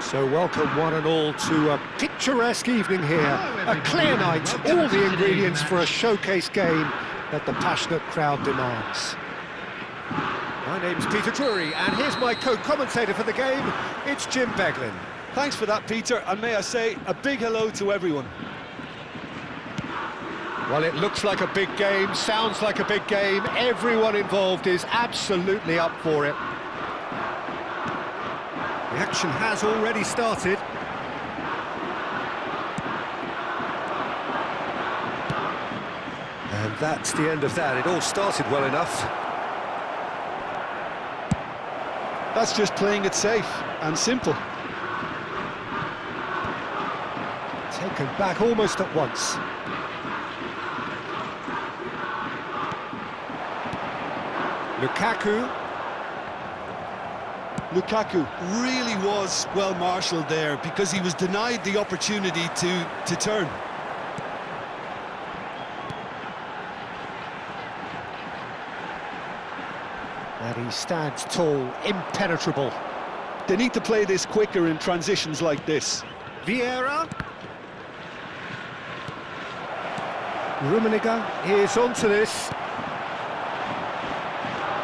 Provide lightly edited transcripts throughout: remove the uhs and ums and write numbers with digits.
So welcome one and all to a picturesque evening here, a clear night, all the ingredients for a showcase game that the passionate crowd demands. My name's Peter Drury, and here's my co-commentator for the game, it's Jim Beglin. Thanks for that, Peter, and may I say a big hello to everyone. Well, it looks like a big game, sounds like a big game, everyone involved is absolutely up for it. The action has already started. And that's the end of that. It all started well enough. That's just playing it safe and simple. Taken back almost at once. Lukaku really was well marshalled there because he was denied the opportunity to turn. And he stands tall, impenetrable. They need to play this quicker in transitions like this. Vieira. Rummenigge is onto this.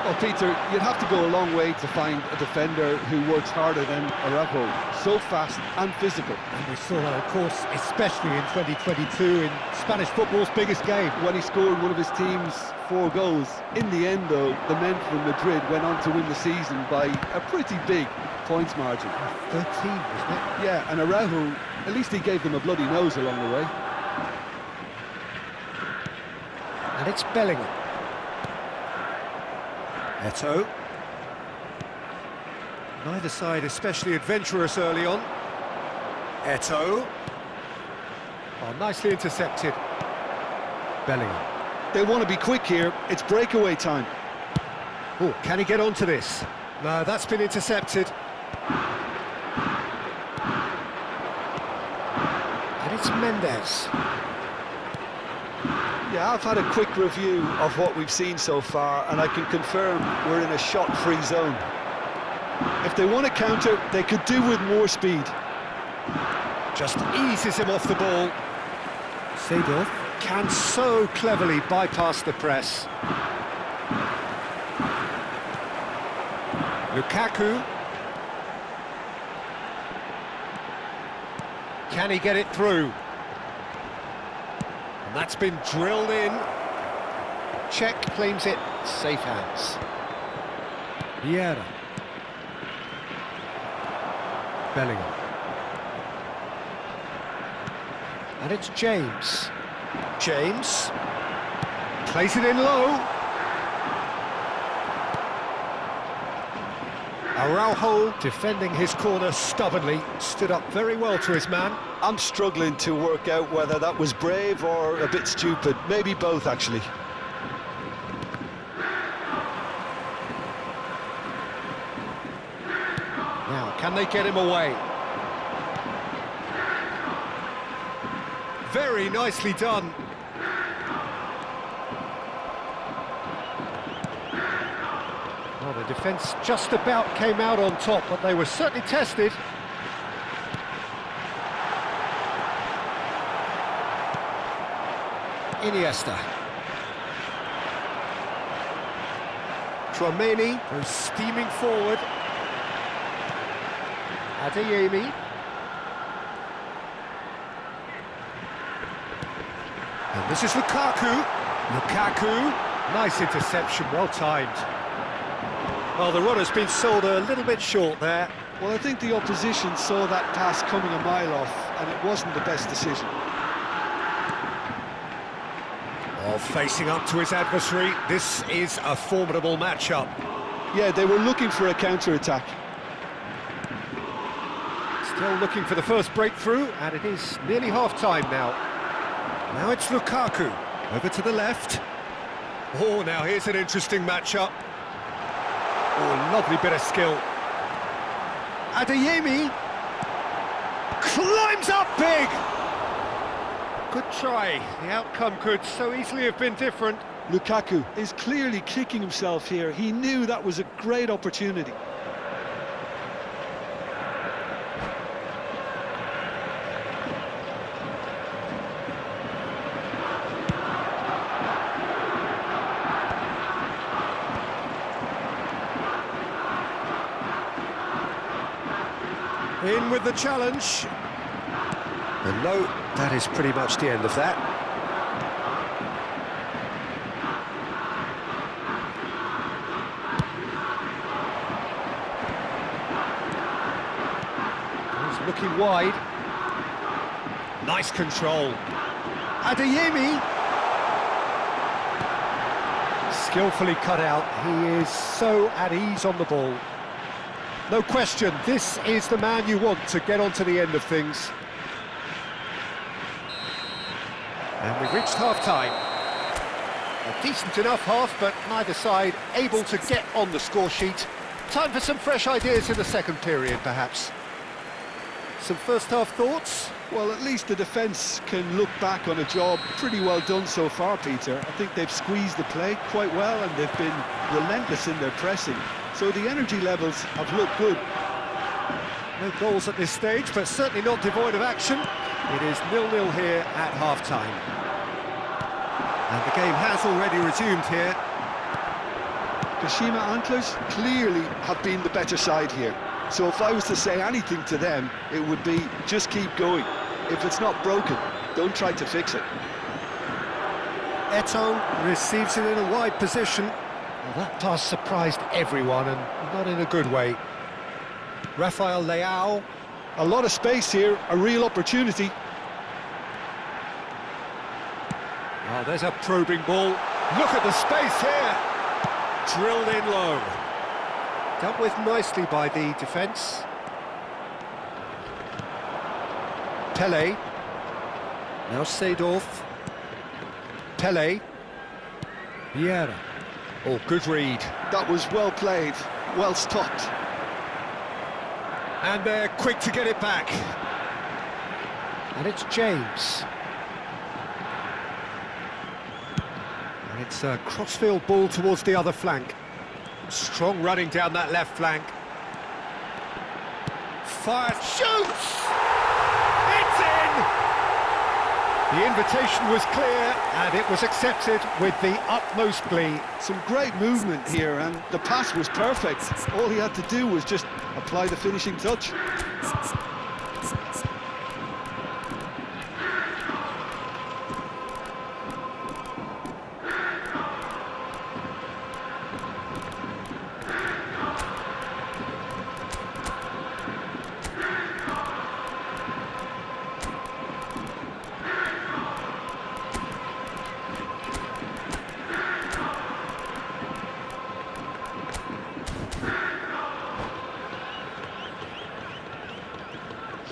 Well, Peter, you'd have to go a long way to find a defender who works harder than Araujo. So fast and physical. And we saw that, of course, especially in 2022 in Spanish football's biggest game. When he scored one of his team's 4 goals. In the end, though, the men from Madrid went on to win the season by a pretty big points margin. 13, wasn't it? Yeah, and Araujo, at least he gave them a bloody nose along the way. And it's Bellingham. Potw. Neither side especially adventurous early on. Potw. Oh, nicely intercepted. Bellingham. They want to be quick here, it's breakaway time. Oh, can he get onto this? No, that's been intercepted. And it's Mendes. Yeah, I've had a quick review of what we've seen so far, and I can confirm we're in a shot-free zone. If they want to counter, they could do with more speed. Just eases him off the ball. Seedorf can so cleverly bypass the press. Lukaku. Can he get it through? And that's been drilled in. Czech claims it, safe hands. Vieira. Bellingham. And it's James. James. Plays it in low. Araujo, defending his corner stubbornly, stood up very well to his man. I'm struggling to work out whether that was brave or a bit stupid. Maybe both, actually. Now, can they get him away? Very nicely done. Well, the defence just about came out on top, but they were certainly tested. Iniesta. Tchouaméni goes steaming forward. Adeyemi. And this is Lukaku. Lukaku. Nice interception, well timed. Well, the runner's been sold a little bit short there. Well, I think the opposition saw that pass coming a mile off, and it wasn't the best decision. Oh, facing up to his adversary, this is a formidable matchup. Yeah, they were looking for a counter-attack. Still looking for the first breakthrough, and it is nearly half-time now. Now it's Lukaku, over to the left. Oh, now here's an interesting matchup. Oh, lovely bit of skill. Adeyemi climbs up big! Good try, the outcome could so easily have been different. Lukaku is clearly kicking himself here. He knew that was a great opportunity. In with the challenge. And no, that is pretty much the end of that. He's looking wide. Nice control. Adeyemi. Skillfully cut out. He is so at ease on the ball. No question, this is the man you want to get onto the end of things. And we've reached half-time. A decent enough half, but neither side able to get on the score sheet. Time for some fresh ideas in the second period, perhaps. Some first-half thoughts? Well, at least the defence can look back on a job pretty well done so far, Peter. I think they've squeezed the play quite well and they've been relentless in their pressing. So the energy levels have looked good. No goals at this stage, but certainly not devoid of action. It is 0-0 here at half-time. And the game has already resumed here. Kashima Antlers clearly have been the better side here. So if I was to say anything to them, it would be just keep going. If it's not broken, don't try to fix it. Eto'o receives it in a wide position. Well, that pass surprised everyone, and not in a good way. Rafael Leao. A lot of space here, a real opportunity. Oh, there's a probing ball. Look at the space here. Drilled in low. Dealt with nicely by the defence. Pele. Now Seedorf. Pele. Vieira. Oh, good read. That was well played, well stopped. And they're quick to get it back. And it's James. And it's a crossfield ball towards the other flank. Strong running down that left flank. Fires, shoots! It's in! The invitation was clear, and it was accepted with the utmost glee. Some great movement here, and the pass was perfect. All he had to do was just apply the finishing touch.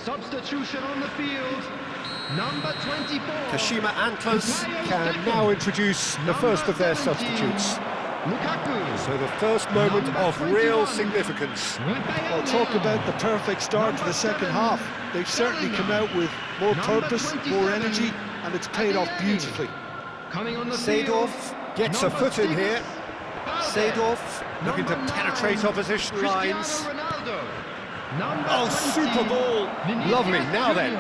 Substitution on the field, number 24. Kashima Antlers can now introduce the first of their substitutes. Lukaku. So the first moment of real significance. Well, talk about the perfect start to the second half. They've certainly come out with more purpose, more energy, and it's paid off beautifully. Coming on the field, Seedorf gets a foot in here. Seedorf looking to penetrate opposition lines. Oh, super ball! Lovely, now then.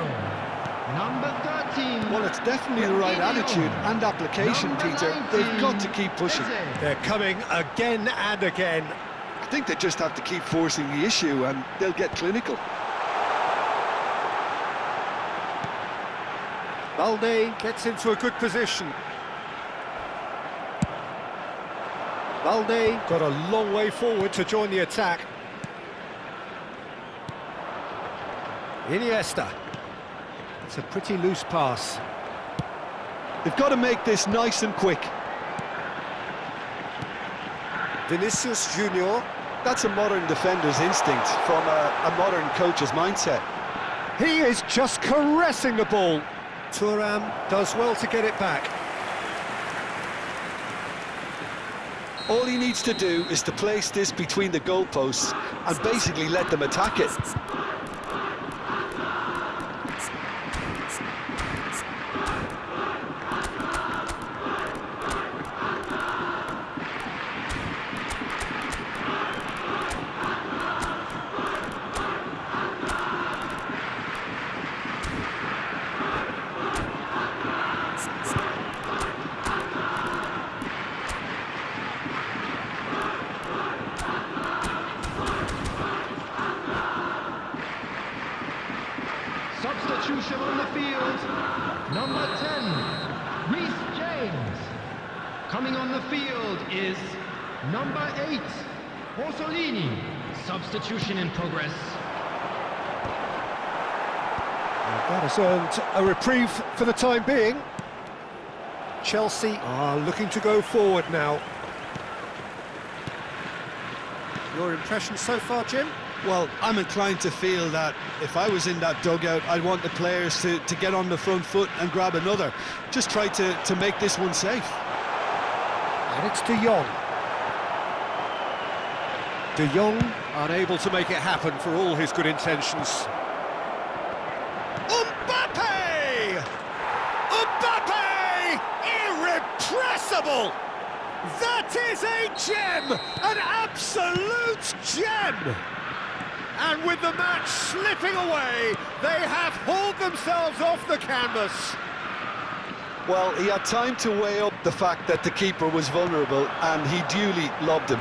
Number 13. Well, it's definitely the right attitude and application, Peter. They've got to keep pushing. They're coming again and again. I think they just have to keep forcing the issue and they'll get clinical. Balde gets into a good position. Balde got a long way forward to join the attack. Iniesta. It's a pretty loose pass. They've got to make this nice and quick. Vinicius Junior. That's a modern defender's instinct from a modern coach's mindset. He is just caressing the ball. Thuram does well to get it back. All he needs to do is to place this between the goalposts and basically let them attack it. on the field, number 10, Reece James. Coming on the field is number 8, Orsolini. Substitution in progress. That has earned a reprieve for the time being. Chelsea are looking to go forward now. Your impression so far, Jim? Well, I'm inclined to feel that if I was in that dugout, I'd want the players to get on the front foot and grab another. Just try to make this one safe. And it's De Jong. De Jong unable to make it happen for all his good intentions. Mbappe! Mbappe! Irrepressible! That is a gem! An absolute gem! And with the match slipping away, they have hauled themselves off the canvas. Well, he had time to weigh up the fact that the keeper was vulnerable, and he duly lobbed him.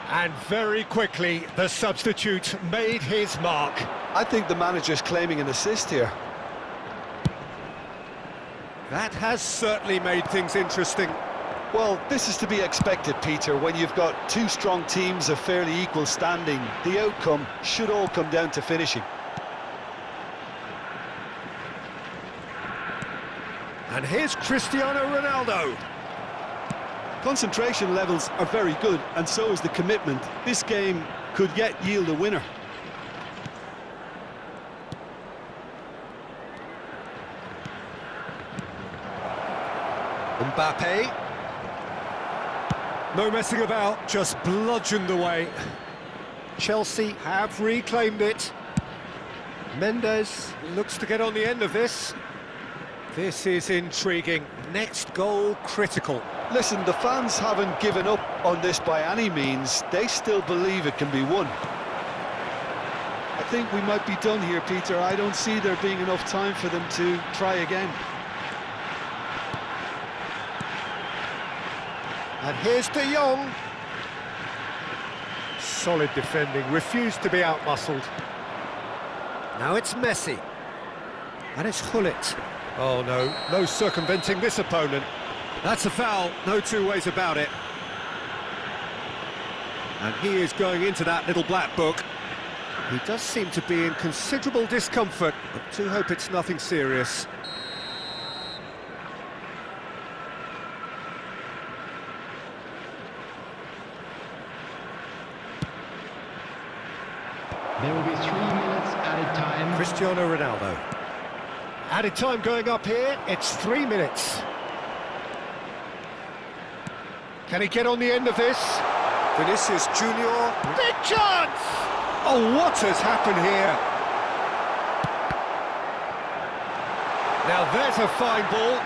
And very quickly, the substitute made his mark. I think the manager's claiming an assist here. That has certainly made things interesting. Well, this is to be expected, Peter. When you've got two strong teams of fairly equal standing, the outcome should all come down to finishing. And here's Cristiano Ronaldo. Concentration levels are very good, and so is the commitment. This game could yet yield a winner. Mbappe. No messing about, just bludgeoned away. Chelsea have reclaimed it. Mendes looks to get on the end of this. This is intriguing. Next goal critical. Listen, the fans haven't given up on this by any means. They still believe it can be won. I think we might be done here, Peter. I don't see there being enough time for them to try again. And here's De Jong. Solid defending, refused to be outmuscled. Now it's Messi. And it's Hullet. Oh no, no circumventing this opponent. That's a foul, no two ways about it. And he is going into that little black book. He does seem to be in considerable discomfort, but do hope it's nothing serious. There will be 3 minutes added time. Cristiano Ronaldo. Added time going up here, it's 3 minutes. Can he get on the end of this? Vinicius Junior, big chance! Oh, what has happened here? Now there's a fine ball.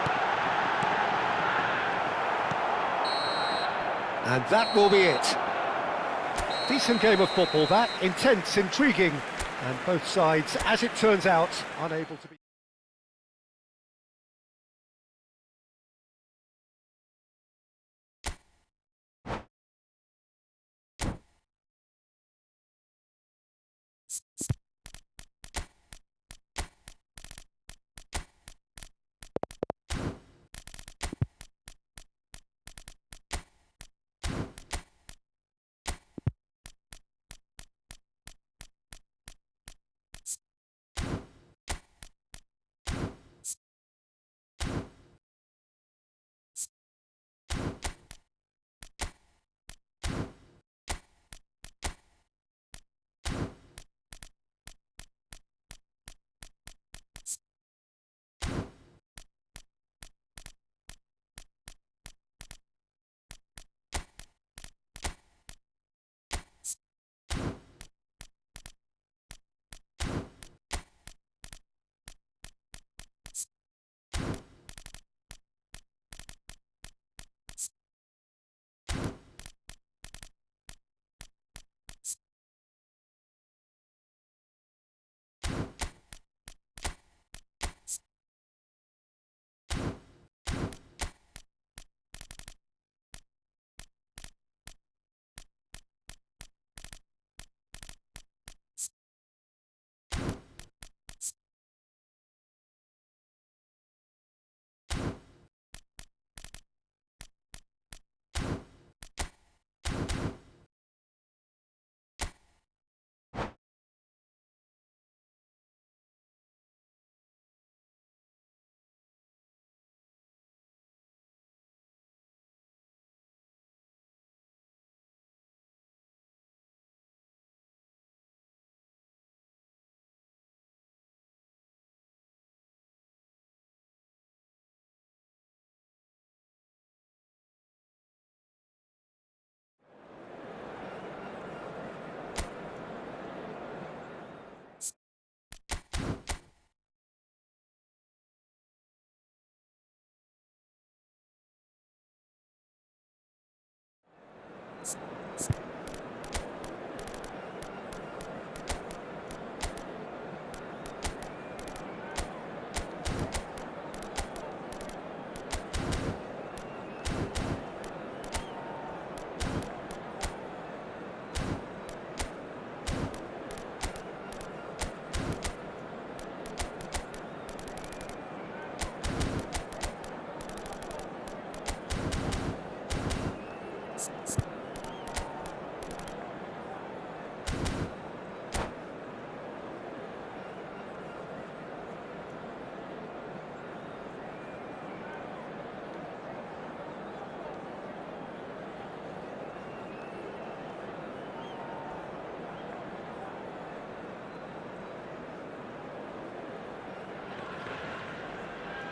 And that will be it. Decent game of football, that. Intense, intriguing. And both sides, as it turns out, unable to be...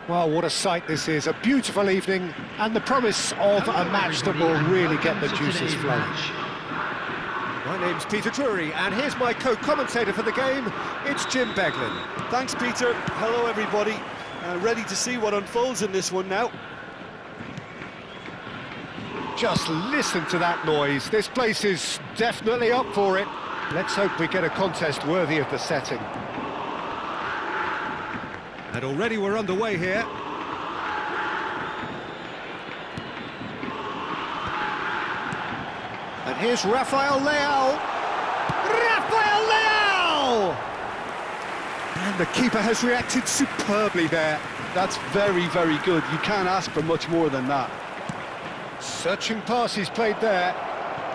Well, what a sight this is, a beautiful evening, and the promise of a match that will really get the juices flowing. My name's Peter Drury, and here's my co-commentator for the game, it's Jim Beglin. Thanks, Peter. Hello, everybody. Ready to see what unfolds in this one now. Just listen to that noise, this place is definitely up for it. Let's hope we get a contest worthy of the setting. And already we're underway here. And here's Rafael Leao. Rafael Leao! And the keeper has reacted superbly there. That's very, very good. You can't ask for much more than that. Searching pass he's played there.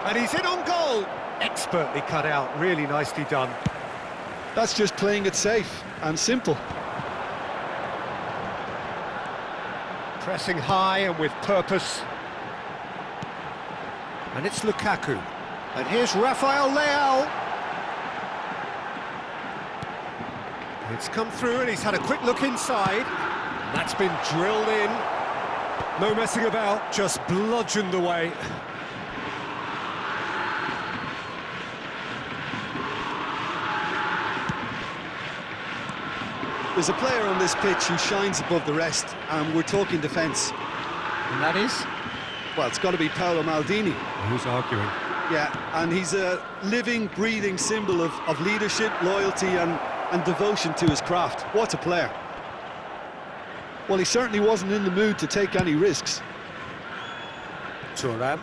And he's in on goal. Expertly cut out, really nicely done. That's just playing it safe and simple. Pressing high and with purpose. And it's Lukaku. And here's Rafael Leao. It's come through and he's had a quick look inside. That's been drilled in. No messing about, just bludgeoned away. There's a player on this pitch who shines above the rest, and we're talking defence. And that is? Well, it's got to be Paolo Maldini. Who's arguing? Yeah, and he's a living, breathing symbol of leadership, loyalty and devotion to his craft. What a player. Well, he certainly wasn't in the mood to take any risks. Thuram.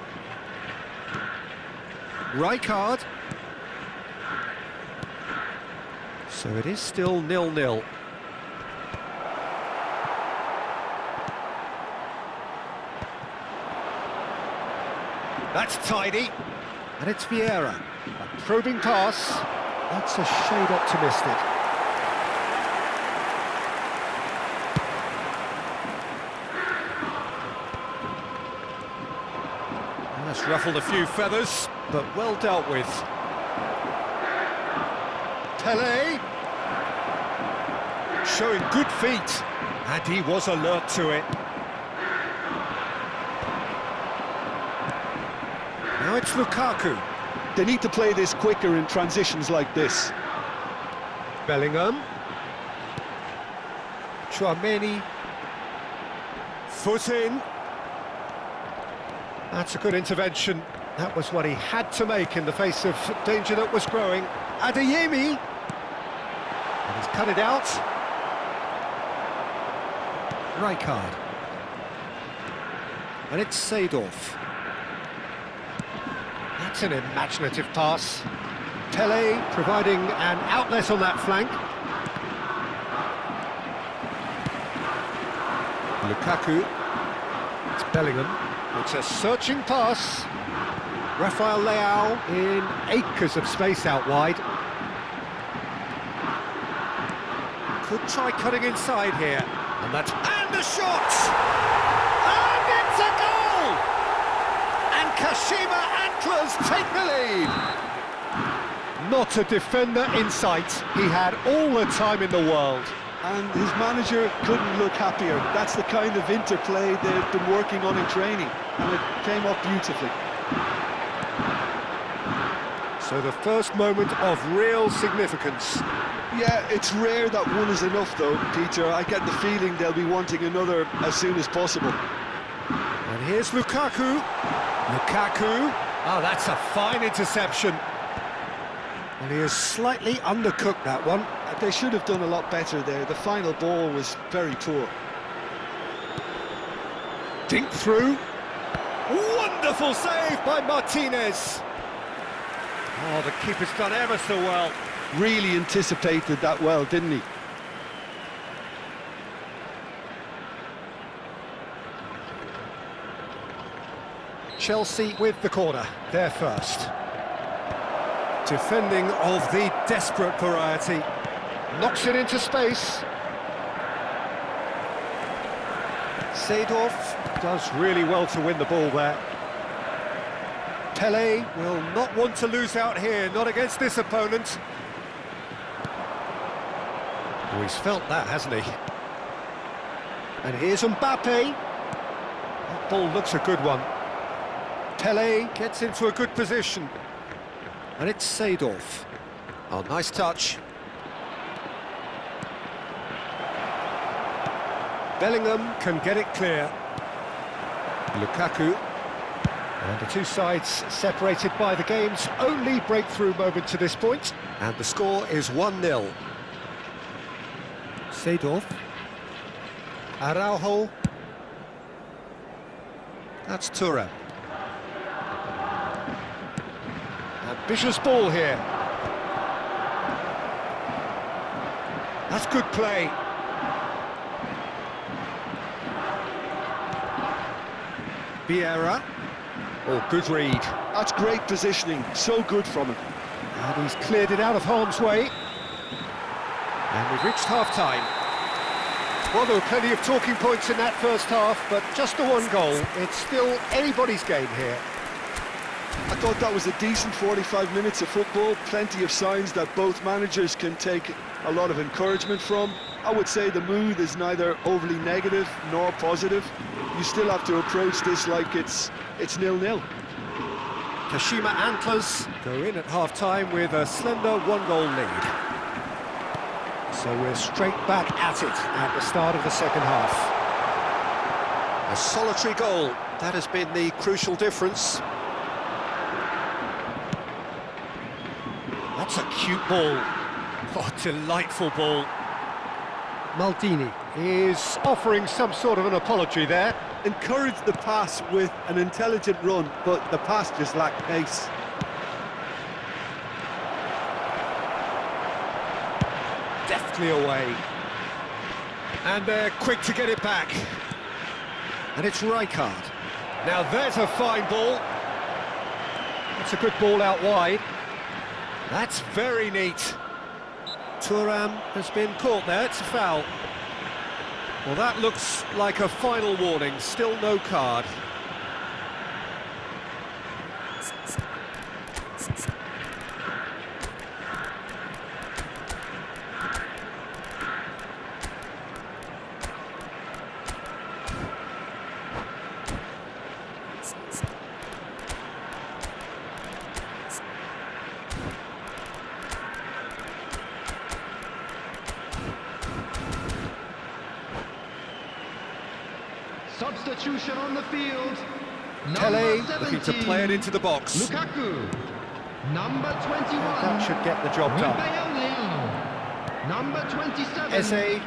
Rijkaard. So it is still 0-0. That's tidy. And it's Vieira. A probing pass. That's a shade optimistic. And that's ruffled a few feathers, but well dealt with. Pele. Showing good feet. And he was alert to it. Now it's Lukaku. They need to play this quicker in transitions like this. Bellingham. Tchouaméni. Foot in. That's a good intervention. That was what he had to make in the face of danger that was growing. Adeyemi. And he's cut it out. Rijkaard. And it's Seedorf. That's an imaginative pass. Pele providing an outlet on that flank. Lukaku. It's Bellingham. It's a searching pass. Rafael Leao in acres of space out wide. Could try cutting inside here. And that's... And the shot! And it's a goal! And Kashima Antlers take the lead. Not a defender in sight. He had all the time in the world. And his manager couldn't look happier. That's the kind of interplay they've been working on in training, and it came off beautifully. So the first moment of real significance. Yeah, it's rare that one is enough though, Peter. I get the feeling they'll be wanting another as soon as possible. And here's Lukaku. Lukaku. Oh, that's a fine interception. And he has slightly undercooked that one. They should have done a lot better there. The final ball was very poor. Dink through. Wonderful save by Martinez. Oh, the keeper's done ever so well. Really anticipated that well, didn't he? Chelsea with the corner, they're first. Defending of the desperate variety. Knocks it into space. Seedorf does really well to win the ball there. Pele will not want to lose out here, not against this opponent. Oh, he's felt that, hasn't he? And here's Mbappe. That ball looks a good one. Pele gets into a good position. And it's Seedorf. Oh, nice touch. Bellingham can get it clear. Lukaku. And the two sides separated by the game's only breakthrough moment to this point. And the score is 1-0. Seedorf. Araujo. That's Thuram. Ambitious ball here. That's good play. Vieira. Oh, good read. That's great positioning, so good from him. And he's cleared it out of harm's way. And we've reached half-time. Well, there were plenty of talking points in that first half, but just the one goal. It's still anybody's game here. I thought that was a decent 45 minutes of football, plenty of signs that both managers can take a lot of encouragement from. I would say the mood is neither overly negative nor positive. You still have to approach this like it's 0-0. Kashima Antlers go in at half-time with a slender one-goal lead. So we're straight back at it at the start of the second half. A solitary goal, that has been the crucial difference. That's a cute ball. Oh, delightful ball. Maldini is offering some sort of an apology there. Encouraged the pass with an intelligent run, but the pass just lacked pace. Deftly away. And they're quick to get it back. And it's Rijkaard. Now there's a fine ball. That's a good ball out wide. That's very neat. Thuram has been caught there, it's a foul. Well, that looks like a final warning, still no card. Substitution on the field. Pele Number looking to 17, play it into the box. Lukaku. Number 21. That should get the job done. Ribeiro. Number 27. Eze.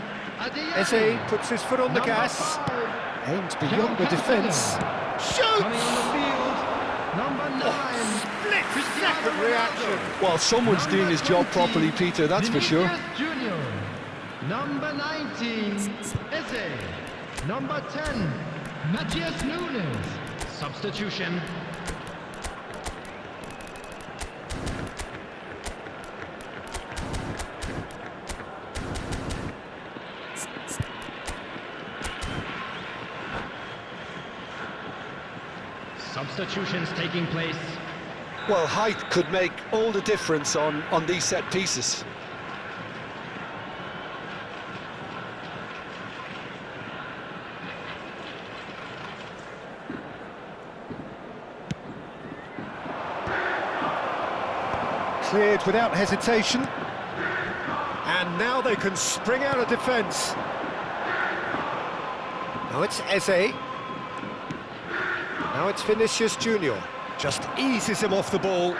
Eze puts his foot on the Number gas. 5. Aims beyond the defence. Coming on the Shoots! field. Number 9. Split-second reaction. Well, someone's doing his job properly, Peter, that's for sure. Vinicius Junior. Number 19. Eze. Number 10. Matthias Nunes. Substitution. Substitutions taking place. Well, height could make all the difference on these set pieces. Cleared without hesitation. And now they can spring out of defence. Now it's Eze. Now it's Vinicius Junior. Just eases him off the ball.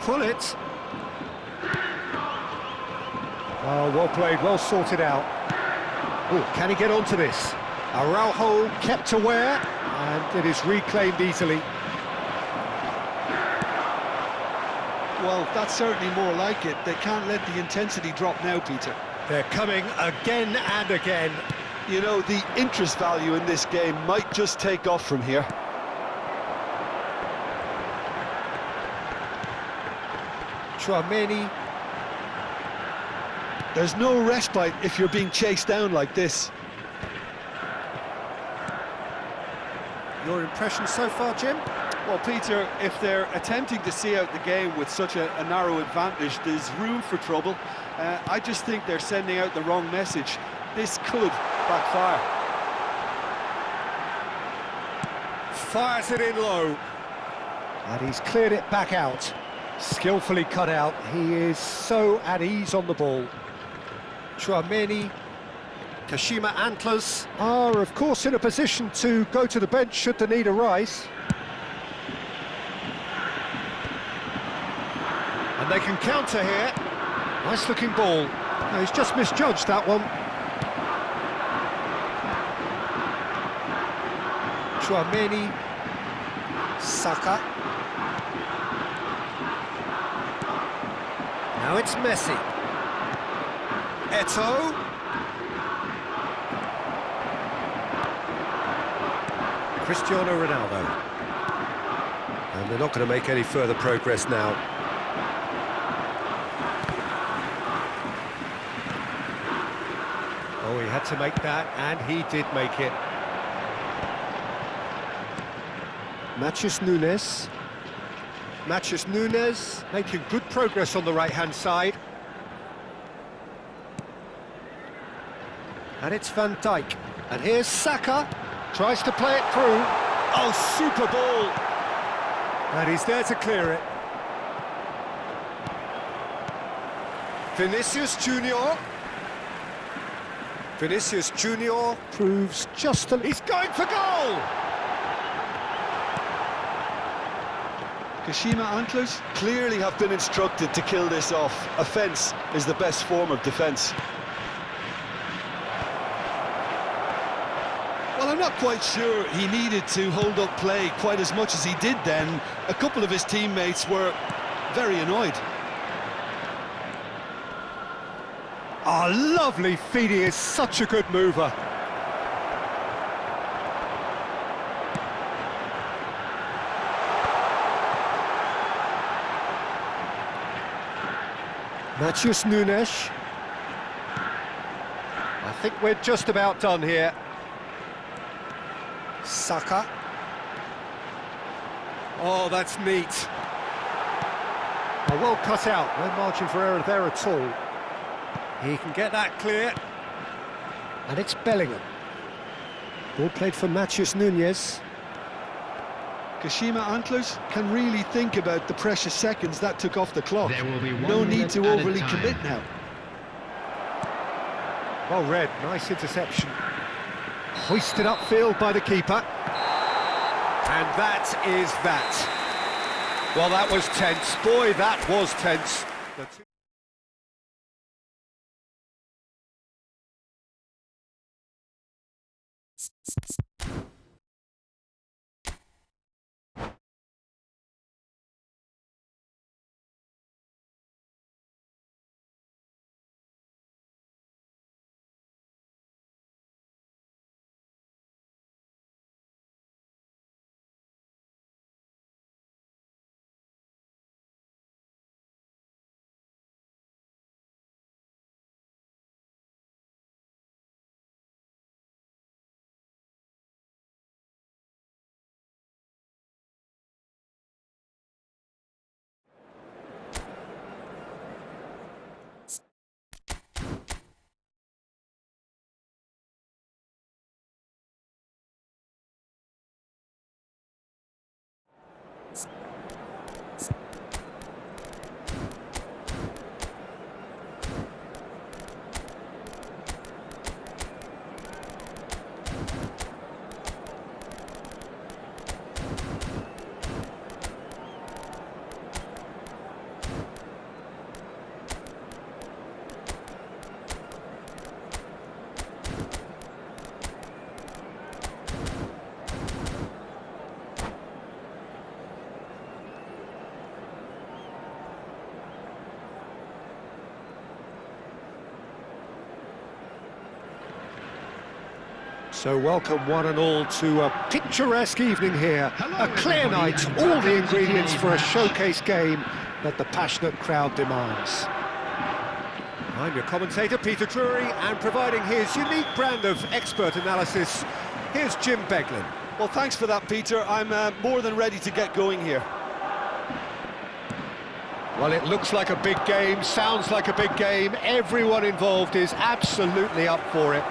Pull it. Oh, well played, well sorted out. Oh, can he get onto this? Araujo kept aware, and it is reclaimed easily. Well, that's certainly more like it. They can't let the intensity drop now, Peter. They're coming again and again. You know, the interest value in this game might just take off from here. Chouameni. There's no respite if you're being chased down like this. Your impression so far, Jim? Well, Peter, if they're attempting to see out the game with such a narrow advantage, there's room for trouble. I just think they're sending out the wrong message. This could backfire. Fires it in low. And he's cleared it back out. Skillfully cut out. He is so at ease on the ball. Chouameni, Kashima Antlers are, of course, in a position to go to the bench should the need arise. And they can counter here. Nice-looking ball. No, he's just misjudged that one. Chouameni, Saka. Now it's Messi. Eto'o. Cristiano Ronaldo. And they're not going to make any further progress now. Oh, he had to make that, and he did make it. Matheus Nunes making good progress on the right-hand side. And it's Van Dijk. And here's Saka. Tries to play it through. Oh, super ball! And he's there to clear it. Vinicius Junior proves just a... He's going for goal! Kashima Antlers clearly have been instructed to kill this off. Offence is the best form of defence. Well, I'm not quite sure he needed to hold up play quite as much as he did then. A couple of his teammates were very annoyed. Oh, lovely feed. He is such a good mover. Matheus Nunes. I think we're just about done here. Saka. Oh, that's neat. Oh, well cut out. No margin for error there at all. He can get that clear. And it's Bellingham. Ball played for Matheus Nunes. Kashima Antlers can really think about the precious seconds that took off the clock. There will be No need to overly time. commit now. Well read, nice interception. Hoisted upfield by the keeper. And that is that. Well, that was tense. Boy, that was tense. So welcome one and all to a picturesque evening here. A clear night, all the ingredients for a showcase game that the passionate crowd demands. I'm your commentator, Peter Drury, and providing his unique brand of expert analysis, here's Jim Beglin. Well, thanks for that, Peter. I'm more than ready to get going here. Well, it looks like a big game, sounds like a big game. Everyone involved is absolutely up for it.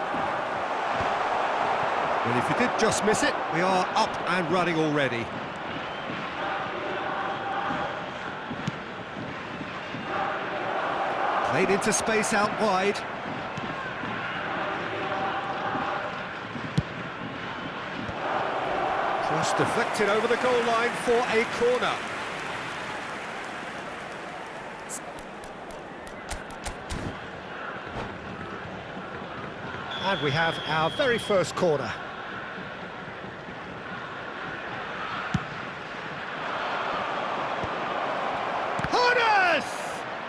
Well, if you did just miss it, we are up and running already. Played into space out wide. Cross deflected over the goal line for a corner. And we have our very first corner.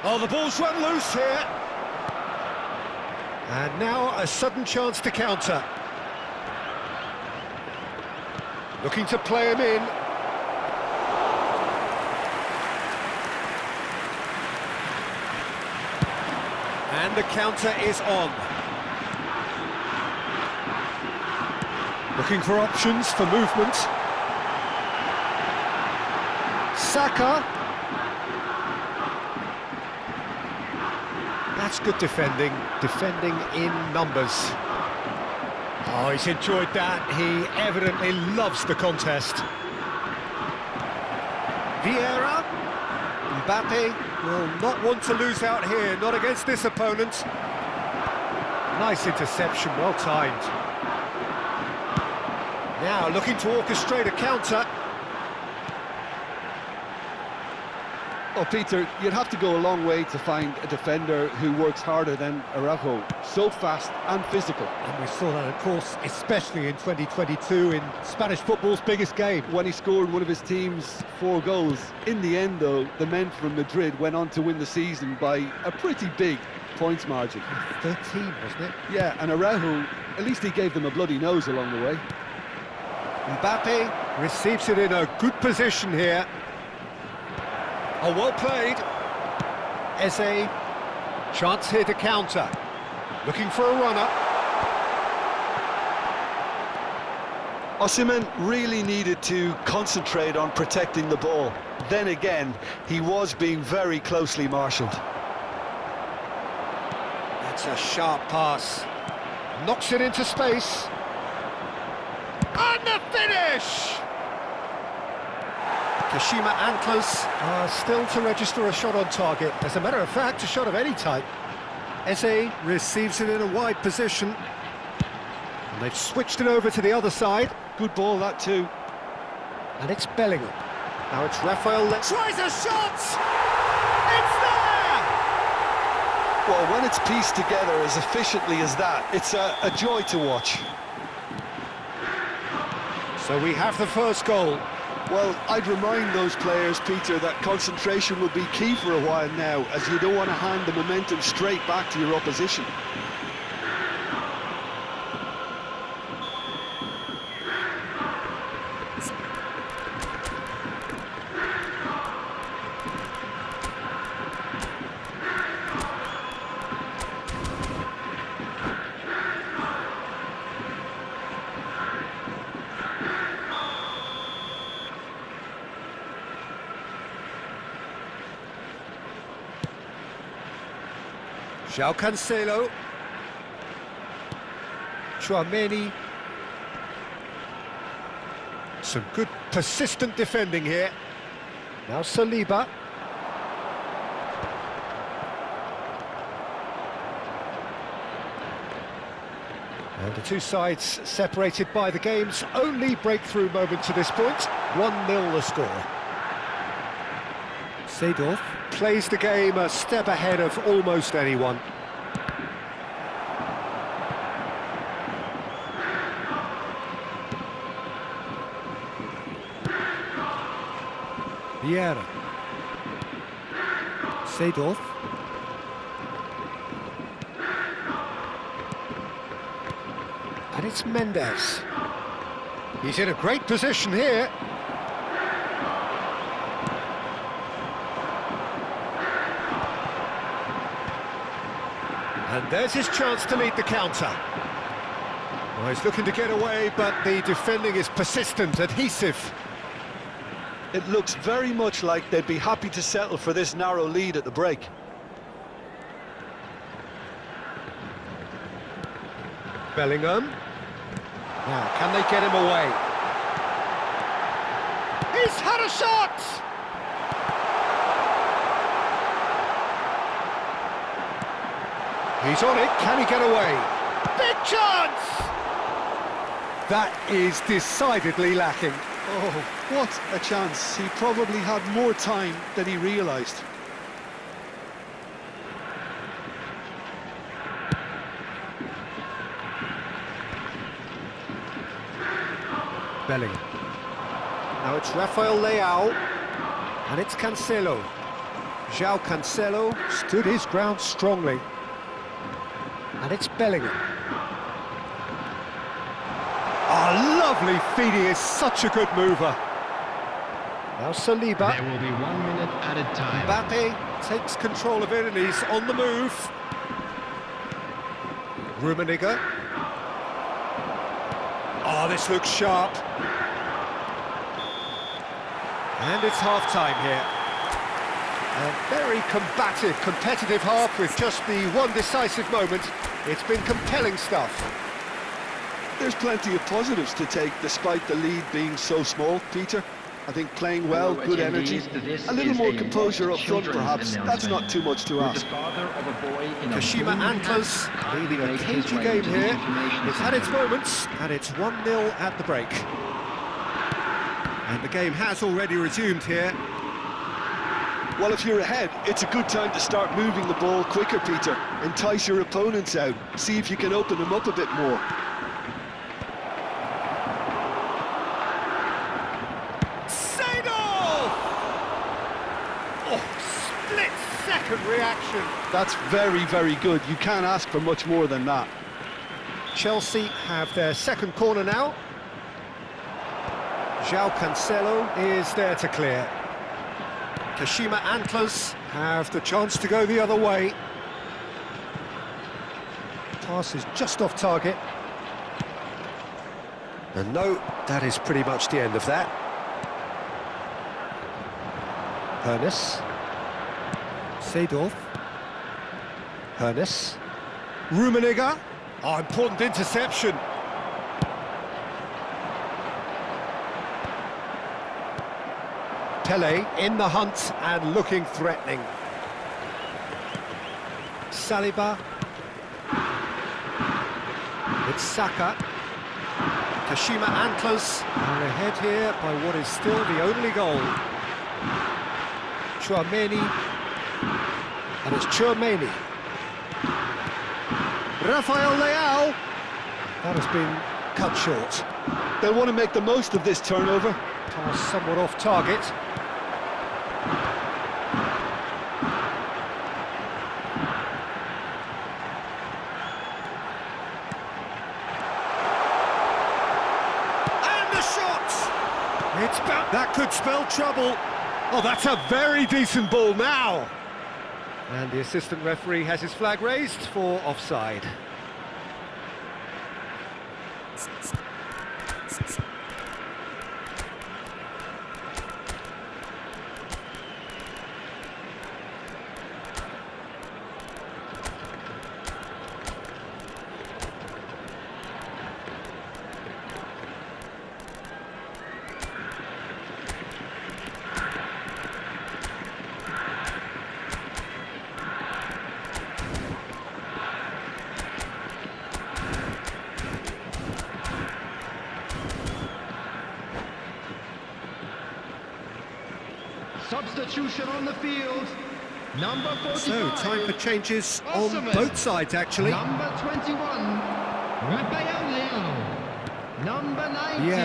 Oh, the ball's run loose here. And now a sudden chance to counter. Looking to play him in. And the counter is on. Looking for options for movement. Saka. That's good defending in numbers. Oh, he's enjoyed that. He evidently loves the contest. Vieira. Mbappe will not want to lose out here, not against this opponent. Nice interception, well timed. Now looking to orchestrate a counter. Oh, Peter, you'd have to go a long way to find a defender who works harder than Araujo. So fast and physical. And we saw that, of course, especially in 2022 in Spanish football's biggest game. When he scored one of his team's 4 goals. In the end, though, the men from Madrid went on to win the season by a pretty big points margin. 13, wasn't it? Yeah, and Araujo, at least he gave them a bloody nose along the way. Mbappe receives it in a good position here. Oh, well played. Eze, chance here to counter. Looking for a runner. Osimhen really needed to concentrate on protecting the ball. Then again, he was being very closely marshalled. That's a sharp pass. Knocks it into space. And the finish! Kashima Antlers are still to register a shot on target. As a matter of fact, a shot of any type. Eze receives it in a wide position. And they've switched it over to the other side. Good ball, that too. And it's Bellingham. Now it's Rafael. Tries a shot! It's there! Well, when it's pieced together as efficiently as that, it's a joy to watch. So we have the first goal. Well, I'd remind those players, Peter, that concentration will be key for a while now, as you don't want to hand the momentum straight back to your opposition. João Cancelo. Tchouaméni. Some good persistent defending here. Now Saliba. And the two sides separated by the game's only breakthrough moment to this point. 1-0 the score. Seedorf plays the game a step ahead of almost anyone. Vieira. Seedorf. And it's Mendes. He's in a great position here. And there's his chance to lead the counter. Well, he's looking to get away, but the defending is persistent, adhesive. It looks very much like they'd be happy to settle for this narrow lead at the break. Bellingham. Now, can they get him away? He's had a shot! He's on it, can he get away? Big chance! That is decidedly lacking. Oh, what a chance. He probably had more time than he realised. Bellingham. Now it's Rafael Leao, and it's Cancelo. João Cancelo stood his ground strongly. And it's Bellingham. Oh, lovely feed, he is such a good mover. Now Saliba. There will be 1 minute added time. Mbappe takes control of it and he's on the move. Rummenigge. Oh, this looks sharp. And it's half-time here. A very combative, competitive half with just the one decisive moment. It's been compelling stuff. There's plenty of positives to take despite the lead being so small, Peter. I think playing well, good energy, a little more composure up front perhaps, that's not too much to ask. Kashima Antlers leading a cagey game here. It's had its moments and it's 1-0 at the break. And the game has already resumed here. Well, if you're ahead, it's a good time to start moving the ball quicker, Peter. Entice your opponents out, see if you can open them up a bit more. Split-second reaction. That's very, very good. You can't ask for much more than that. Chelsea have their second corner now. João Cancelo is there to clear. Kashima Antlers have the chance to go the other way. Pass is just off target. And no, that is pretty much the end of that. Hernes. Seedorf. Hernes. Rummenigge. Oh, important interception. Pele in the hunt and looking threatening. Saliba. It's Saka. Kashima Antlers are ahead here by what is still the only goal. Chouameni. And it's Chouameni. Rafael Leao. That has been cut short. They'll want to make the most of this turnover. Pass somewhat off target. And the shot! It's back. That could spell trouble. Oh, that's a very decent ball now. And the assistant referee has his flag raised for offside. Substitution on the field. Number 45. So, time for changes on both sides, actually. Number 21, Rafael Leao. Number 19,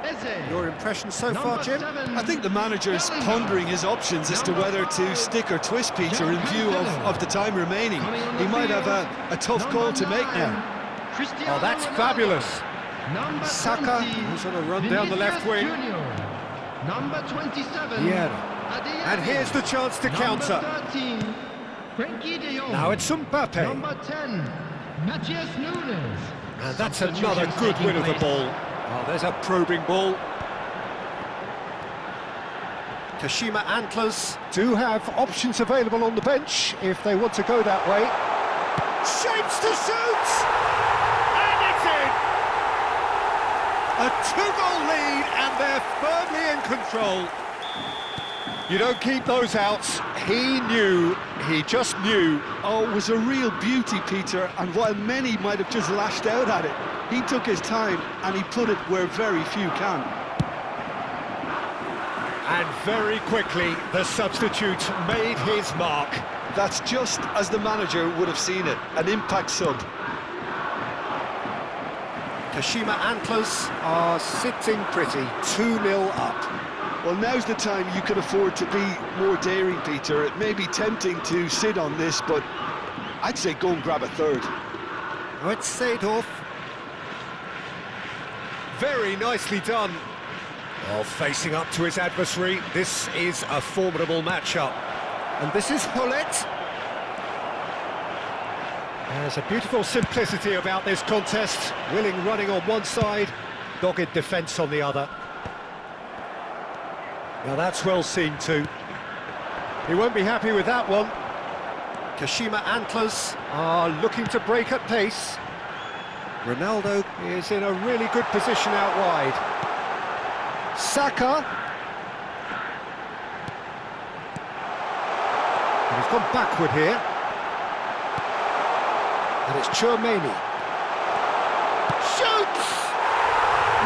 Eze. Your impression so far, Jim? 7, I think the manager's pondering his options as to whether to stick or twist, Peter, in view of the time remaining. He might have a tough call to make now. Oh, that's fabulous. Saka, who's on a run down the left wing. Number 27. Yeah. And here's the chance to counter. 13, Frankie de Jong. Now it's Mbappe. Number 10, Matthias Nunes. And that's another good win of the ball. Oh, there's a probing ball. Kashima Antlers do have options available on the bench if they want to go that way. Shapes to shoot! And it's in! A 2-goal lead and they're firmly in control. You don't keep those outs. He just knew. Oh, it was a real beauty, Peter, and while many might have just lashed out at it, he took his time and he put it where very few can. And very quickly, the substitute made his mark. That's just as the manager would have seen it, an impact sub. Kashima Antlers are sitting pretty, 2-0 up. Well, now's the time you can afford to be more daring, Peter. It may be tempting to sit on this, but I'd say go and grab a third. Oh, it's Seedorf. Very nicely done. Well, facing up to his adversary, this is a formidable matchup. And this is Hullet. There's a beautiful simplicity about this contest. Willing running on one side, dogged defence on the other. Now that's well seen too. He won't be happy with that one. Kashima Antlers are looking to break at pace. Ronaldo is in a really good position out wide. Saka. And he's gone backward here. And it's Chouameni. Shoots!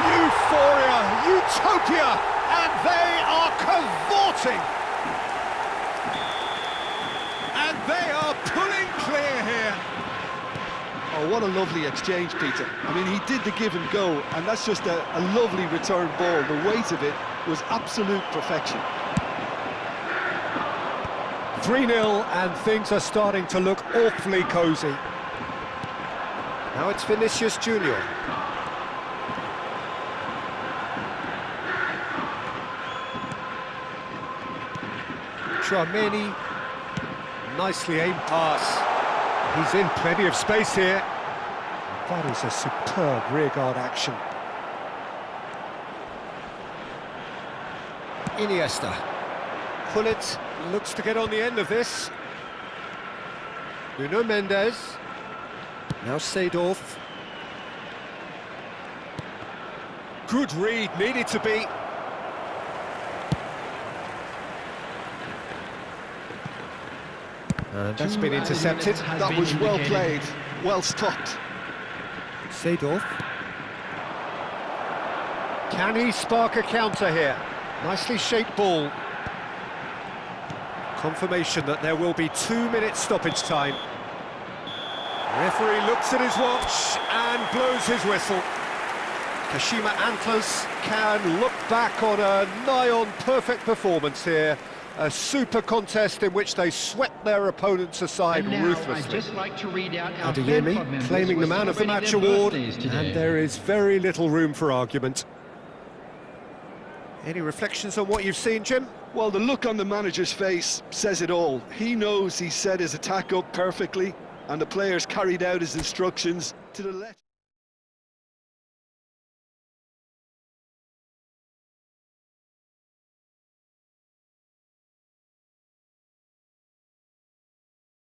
Euphoria, utopia, and they are cavorting. And they are pulling clear here. Oh, what a lovely exchange, Peter. I mean, he did the give and go, and that's just a lovely return ball. The weight of it was absolute perfection. 3-0, and things are starting to look awfully cosy. Now it's Vinicius Junior. Chouameni, nicely aimed pass. He's in plenty of space here. That is a superb rearguard action. Iniesta. Hullet looks to get on the end of this. Nuno Mendes. Now Seedorf. Good read, needed to be. That's been intercepted. That was well played, well stopped. Seedorf. Can he spark a counter here? Nicely shaped ball. Confirmation that there will be 2-minute stoppage time. Referee looks at his watch and blows his whistle. Kashima Antlers can look back on a nigh-on perfect performance here. A super contest in which they swept their opponents aside ruthlessly. I'd just like to read out our Adeyemi claiming the Man of the Match award, and there is very little room for argument. Any reflections on what you've seen, Jim? Well, the look on the manager's face says it all. He knows he set his attack up perfectly, and the players carried out his instructions to the letter.